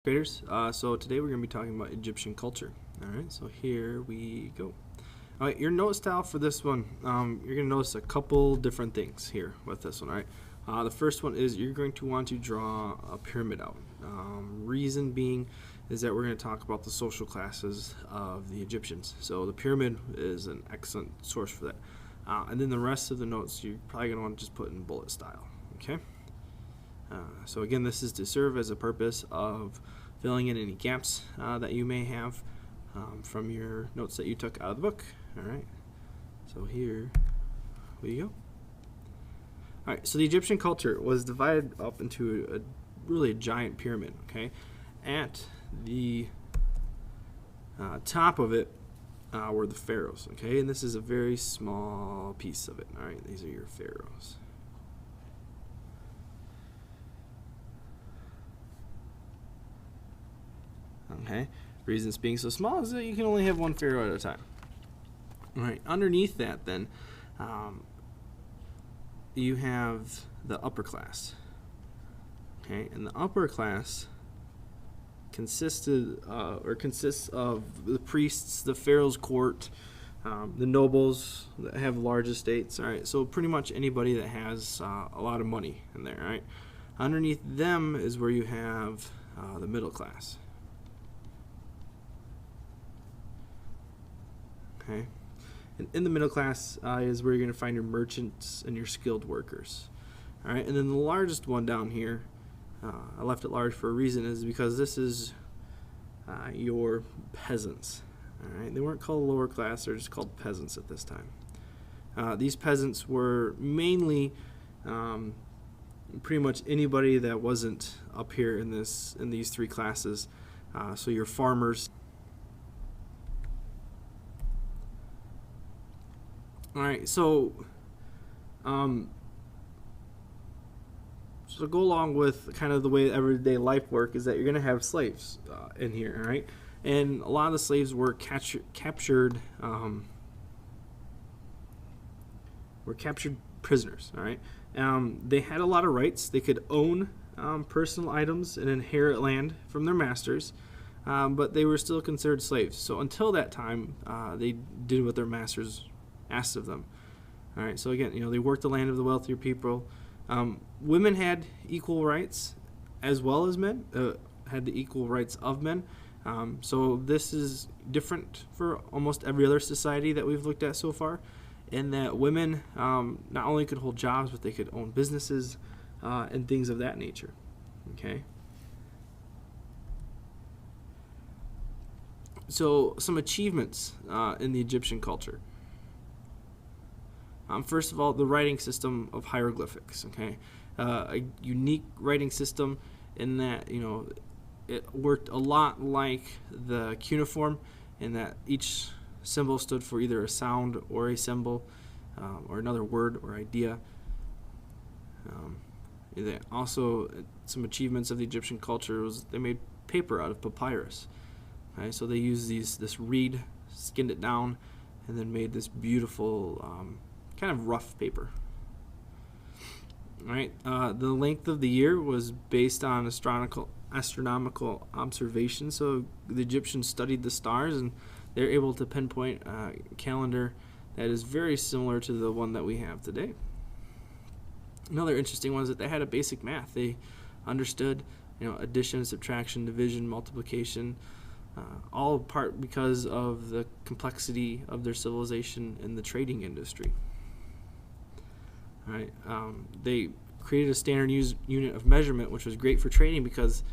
Traders. So today we're going to be talking about Egyptian culture. All right, so here we go. All right, your note style for this one, you're going to notice a couple different things here with this one. All right, the first one is you're going to want to draw a pyramid out. Reason being is that we're going to talk about the social classes of the Egyptians. So the pyramid is an excellent source for that. And then the rest of the notes you're probably going to want to just put in bullet style. Okay. So again, this is to serve as a purpose of filling in any gaps that you may have from your notes that you took out of the book. All right, so here we go. All right, so the Egyptian culture was divided up into a giant pyramid. Okay, at the top of it were the pharaohs. Okay, and this is a very small piece of it. All right, these are your pharaohs. Okay, reasons being so small is that you can only have one pharaoh at a time. All right, underneath that then, you have the upper class. Okay, and the upper class consists of the priests, the pharaoh's court, the nobles that have large estates. All right, so pretty much anybody that has a lot of money in there. All right, underneath them is where you have the middle class. Okay, and in the middle class is where you're going to find your merchants and your skilled workers. All right, and then the largest one down here, I left it large for a reason, is because this is your peasants. All right, they weren't called lower class; they're just called peasants at this time. These peasants were mainly pretty much anybody that wasn't up here in these three classes. So your farmers. All right, so go along with kind of the way everyday life work is that you're going to have slaves in here, all right? And a lot of the slaves were captured prisoners, all right? They had a lot of rights. They could own personal items and inherit land from their masters, but they were still considered slaves. So until that time, they did what their masters asked of them. All right, so again, they worked the land of the wealthier people. Women had equal rights as well as men, had the equal rights of men. So this is different for almost every other society that we've looked at so far, in that women not only could hold jobs, but they could own businesses and things of that nature. Okay. So some achievements in the Egyptian culture. First of all, the writing system of hieroglyphics. Okay, a unique writing system in that it worked a lot like the cuneiform, in that each symbol stood for either a sound or a symbol, or another word or idea. Also, some achievements of the Egyptian culture was they made paper out of papyrus. Okay, so they used this reed, skinned it down, and then made this beautiful kind of rough paper. All right, the length of the year was based on astronomical observations. So the Egyptians studied the stars, and they're able to pinpoint a calendar that is very similar to the one that we have today. Another interesting one is that they had a basic math. They understood, addition, subtraction, division, multiplication, all part because of the complexity of their civilization in the trading industry. All right, they created a standard unit of measurement, which was great for trading because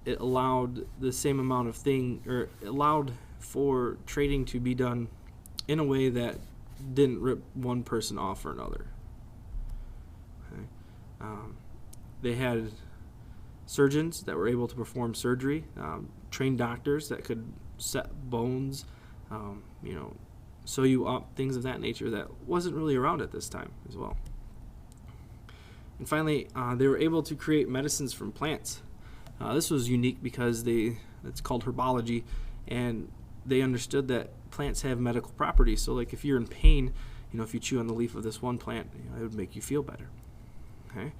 it allowed the same amount of it allowed for trading to be done in a way that didn't rip one person off for another. Okay. They had surgeons that were able to perform surgery, trained doctors that could set bones, sew you up, things of that nature that wasn't really around at this time as well. And finally, they were able to create medicines from plants. This was unique because it's called herbology, and they understood that plants have medical properties. So like if you're in pain, if you chew on the leaf of this one plant, it would make you feel better. Okay,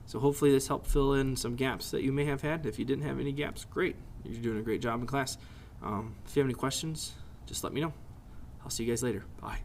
So hopefully this helped fill in some gaps that you may have had. If you didn't have any gaps, great. You're doing a great job in class. If you have any questions, just let me know. I'll see you guys later. Bye.